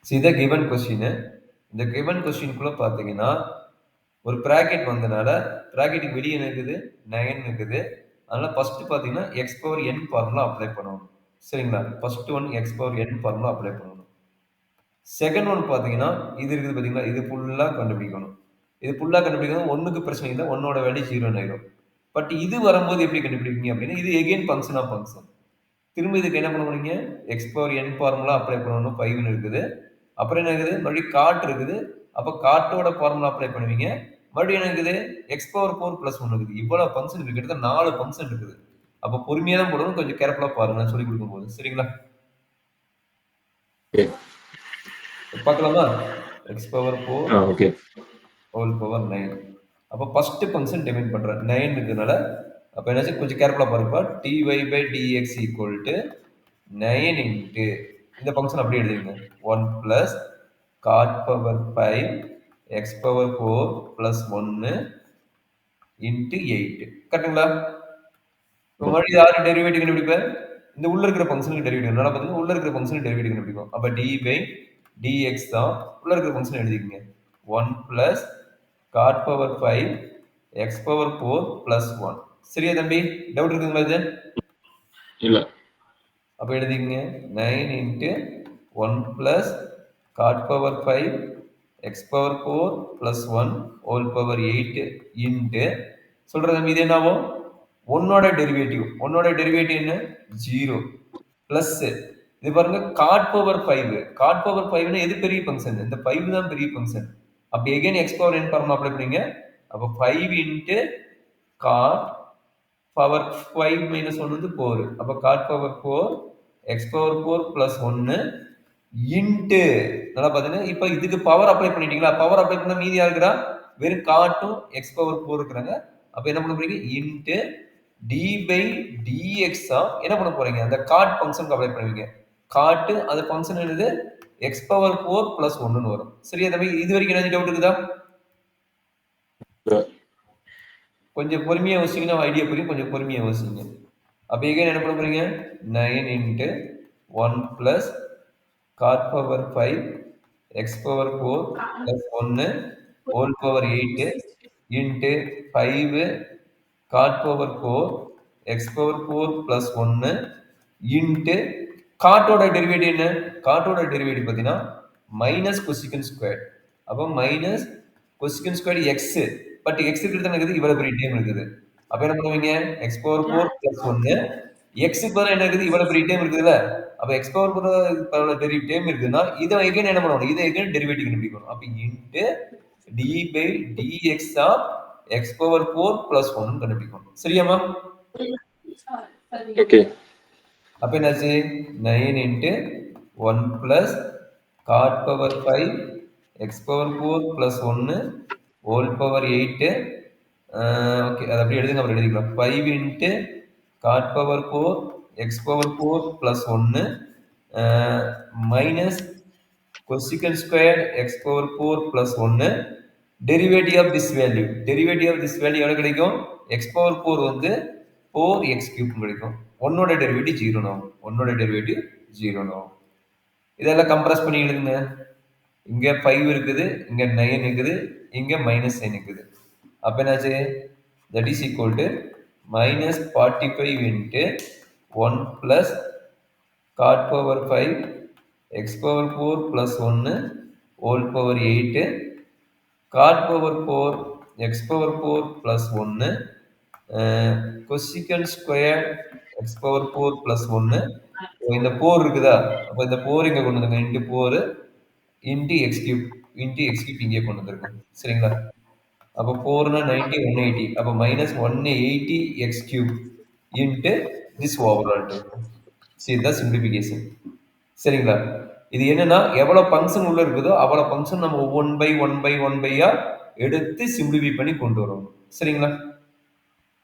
See the given question. இந்த given questionக்குள்ள பார்த்தீங்கன்னா ஒரு bracket வந்தனால bracketக்கு வெளியே என்ன இருக்குது 9 இருக்குது. அதனால ஃபர்ஸ்ட் பார்த்தீங்கன்னா x power n formula apply பண்ணணும். சரிங்களா? First one x power n formula apply பண்ணணும். செகண்ட் ஒன் பார்த்தீங்கன்னா இது இருக்குது பார்த்தீங்களா? இது ஃபுல்லா கண்டுபிடிக்கணும். இது ஃபுல்லா கண்டுபிடிக்கணும் ஒண்ணுக்கு பிரச்சனை இல்லை. ஒன்னோட வேல்யூ 0 ஆயிடும். பட் இது வரும்போது எப்படி கண்டுபிடிப்பீங்க அப்படின்னா இது எகைன் ஃபங்க்ஷன் ஆஃப் ஃபங்க்ஷன். திரும்ப இதுக்கு என்ன பண்ண போறீங்க x power n formula apply பண்ணணும் 5 இருக்குது. அப்புறம் என்ன இருக்குது மறுபடியும் காட் இருக்குது. அப்போ காட்டோட ஃபார்முலா அப்ளை பண்ணுவீங்க. மறுபடியும் என்ன இருக்குது x பவர் 4 பிளஸ் 1 இருக்குது. இவ்வளவு ஃபங்க்ஷன் இருக்கு. கிட்டத்தட்ட 4 ஃபங்க்ஷன் இருக்குது. அப்போ பொறுமையா தான் போடணும். கொஞ்சம் கேர்ஃபுல்லா பாருங்க நான் சொல்லி கொடுக்கும்போது. சரிங்களா? பார்க்கலாமா? x power 4 okay whole power 9. அப்போ ஃபர்ஸ்ட் ஃபங்க்ஷன் டிஃபைன் பண்றேன் 9 இருக்குனால அப்போ என்னாச்சு கொஞ்சம் கேர்ஃபுல்லா பாருங்க. dy by dx equal to 9 into இந்த ஃபங்க்ஷன் அப்படியே எழுதிருங்க 1 plus cot power 5 x power 4 plus 1 into 8 கரெக்ட்டுங்களா? இப்போ மறுபடியும் யாரு டெரிவேட்டிவ் கண்டுபிடிப்பேன்? இந்த உள்ள இருக்கிற ஃபங்க்ஷனுக்கு டெரிவேட்டிவ். அதனால பாத்தீங்கன்னா உள்ள இருக்கிற ஃபங்க்ஷனுக்கு டெரிவேட்டிவ் கண்டுபிடிக்கும். அப்ப dy by dx தான் உள்ள இருக்கிற function எழுதிக்கங்க 1 plus cot power 5 x power 4 plus 1. சரியா தம்பி? டவுட் இருக்குங்களா இது? இல்ல. அப்ப எழுதிக்கங்க 9 into 1 plus cot power 5 x power 4 plus 1 whole power 8 into சொல்ற தம்பி இது என்னாகும்? ஒன்னோட டெரிவேட்டிவ் என்ன 0 பிளஸ் இது பாருங்க காட் பவர் 5 காட் பவர் 5 எது பெரிய ஃபங்க்ஷன் இந்த 5 தான் பெரிய ஃபங்க்ஷன் அப்ப again x power n formula apply பண்ணீங்க அப்ப 5 into cot பவர் 5 minus 1 வந்து 4 அப்ப cot power 4 x power 4 plus 1 into நல்லா பாத்தீங்கன்னா இப்போ இதுக்கு பவர் அப்ளை பண்ணிட்டீங்களா பவர் அப்ளை பண்ணா மீதி யாருக்குறா வெறும் காட்டும் x பவர் 4 இருக்குறாங்க அப்ப என்ன பண்ண போறீங்க into d by dx என்ன பண்ண போறீங்க அந்த காட் ஃபங்க்ஷனுக்கு அப்ளை பண்ணுவீங்க காட் அது ஃபங்க்ஷன் என்னது x பவர் 4 plus 1 ன்னு வரும் சரியா தம்பி இது வரைக்கும் என்ன டவுட் இருக்குதா கொஞ்சம் பொறுமையா யோசிச்சீங்கன்னா ஐடியா புரியும் கொஞ்சம் பொறுமையா யோசிங்க அப்ப எகைன் என்ன பண்ண போறீங்க 9 into 1 plus cot power 5 x power 4 plus 1 whole power 8 into 5 cot power 4 x power 4 plus 1 into காட்டோட டெரிவேட்டிவ் என்ன காட்டோட டெரிவேட்டிவ் பார்த்தீங்கன்னா மைனஸ் கொசிகன் ஸ்கொயர் அப்போ minus cosecant square x but x இருக்கிறது இருக்குது இவ்வளவு பெரிய டேம் இருக்குது அப்ப என்ன பண்ணுவீங்க எக்ஸ் பவர் 4 பிளஸ் 1 எக்ஸ் பதிலா என்ன இருக்குது இவ்வளவு பெரிய டேம் இருக்குதுல்ல அப்ப எக்ஸ் பவர் பதிலா டெரிவேட்டிவ் டேம் இருக்குன்னா இதை எகைன் என்ன பண்ணணும் இதை எகைன் டெரிவேட்டிவ் கண்டுபிடிக்கணும் அப்ப into d by dx of x power 4 plus 1 கண்டுபிடிக்கணும் சரியாமா ஓகே அப்ப என்னாச்சு 9 into 1 plus cot power 5 x power 4 plus 1 whole power 8 okay அது அப்படியே எழுதுங்க அப்புறம் எழுதிக்கலாம் 5 into cot power 4 x power 4 plus 1 minus cosecant square x power 4 plus 1 derivative of this value எவ்வளவு கிடைக்கும் x power 4 வந்து 4x cube கிடைக்கும் ஒன்னோட டெரிவேட்டிவ் 0 ஆகும் ஒன்னோட டெரிவேட்டிவ் 0 ஆகும் இதெல்லாம் கம்ப்ரஸ் பண்ணி எழுதுங்க இங்க 5 இருக்குது இங்க 9 இருக்குது இங்க மைனஸ் 9 இருக்குது அப்ப என்னாச்சு that is equal to minus 45 into 1 plus cot power 5 x power 4 plus 1 whole power 8 cot power 4 x power 4 plus 1 cosecant square x power 4 plus 1 இந்த 4 இருக்குதா அப்ப இந்த 4 இங்க கொண்டு வந்துங்க into 4 into x cube இங்கே கொண்டு வந்துருங்க சரிங்களா அப்ப 4 னா 90 180 அப்ப minus 180 x cube into this overall term see the simplification சரிங்களா இது என்னன்னா எவ்வளவு ஃபங்க்ஷன் உள்ள இருக்குதோ அவ்வளவு ஃபங்க்ஷன் நம்ம 1 by 1 by 1 by எடுத்து சிம்பிளிஃபை பண்ணி கொண்டு வரணும் சரிங்களா